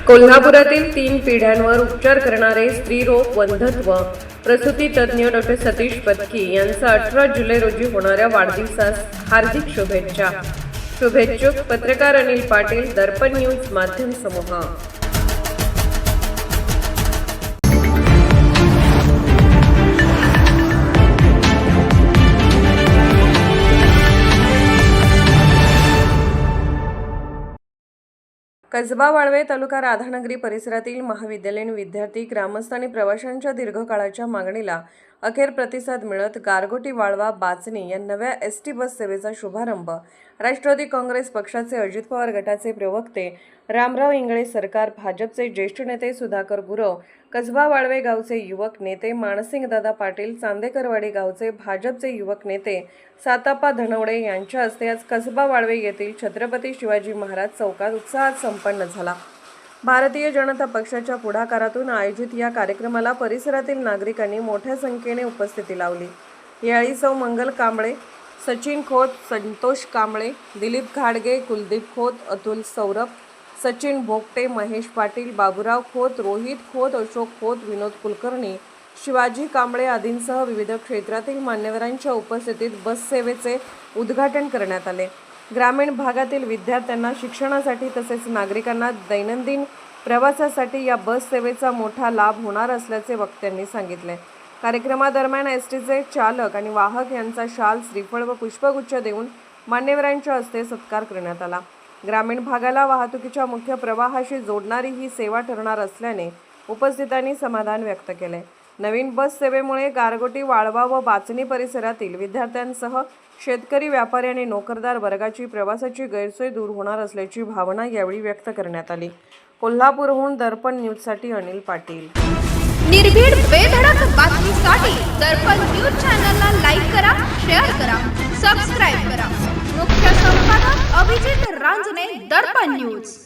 कोल्हापुरातील 3 पिढ्यांवर उपचार करणारे स्त्रीरोग वंध्यत्व प्रसूती तज्ज्ञ डॉ. सतीश पत्की यांचा 18 जुलै रोजी होणाऱ्या वाढदिवसास हार्दिक शुभेच्छा. शुभेच्छुक पत्रकार अनिल पाटील, दर्पण न्यूज माध्यम समूह. कसबा वाळवे तालुका राधानगरी परिसरातील महाविद्यालयीन विद्यार्थी, ग्रामस्थ आणि प्रवाशांच्या दीर्घकाळाच्या मागणीला अखेर प्रतिसाद मिळत गारगोटी वाळवा बाचणी या नव्या एसटी बस सेवेचा शुभारंभ राष्ट्रवादी काँग्रेस पक्षाचे अजित पवार गटाचे प्रवक्ते रामराव इंगळे सरकार, भाजपचे ज्येष्ठ नेते सुधाकर गुरव, कसबा वाळवे गावचे युवक नेते मानसिंगदादा पाटील, चांदेकरवाडी गावचे भाजपचे युवक नेते सातापा धनवडे यांच्या हस्ते आज कसबा वाळवे येथील छत्रपती शिवाजी महाराज चौकात उत्साहात संपन्न झाला. भारतीय जनता पक्षाच्या पुढाकारातून आयोजित या कार्यक्रमाला परिसरातील नागरिकांनी मोठ्या संख्येने उपस्थिती लावली. यावेळी सौ मंगल कांबळे, सचिन खोत, संतोष कांबळे, दिलीप घाडगे, कुलदीप खोत, अतुल सौरभ, सचिन भोगटे, महेश पाटील, बाबूराव खोत, रोहित खोत, अशोक खोत, विनोद कुलकर्णी, शिवाजी कांबळे आदींसह विविध क्षेत्रातील मान्यवरांच्या उपस्थितीत बस सेवेचे उद्घाटन करण्यात आले. ग्रामीण भागातील विद्यार्थ्यांना शिक्षणासाठी तसेच नागरिकांना दैनंदिन प्रवासासाठी या बस सेवेचा मोठा लाभ होणार असल्याचे वक्त्यांनी सांगितले. कार्यक्रमादरम्यान एसटीचे चालक आणि वाहक यांचा शाल, श्रीफळ व पुष्पगुच्छ देऊन मान्यवरांच्या हस्ते सत्कार करण्यात आला. ग्रामीण भागाला वाहतुकीच्या मुख्य प्रवाहाशी जोडणारी ही सेवा ठरणार असल्याने उपस्थितांनी समाधान व्यक्त केले. नवीन बस सेवेमुळे गारगोटी वाळवा व बाचणी परिसरातील विद्यार्थ्यांसह शेतकरी, व्यापारी आणि नोकरदार वर्गाची प्रवासाची गैरसोय दूर होणार असल्याची भावना यावेळी व्यक्त करण्यात आली. कोल्हापूरहून दर्पण न्यूजसाठी अनिल पाटील. निर्भीड बेधडक बातमीसाठी दर्पण न्यूज चॅनलला लाईक करा, शेअर करा, सबस्क्राईब करा. मुख्य संपादक अभिजित रांजणे, दर्पण न्यूज.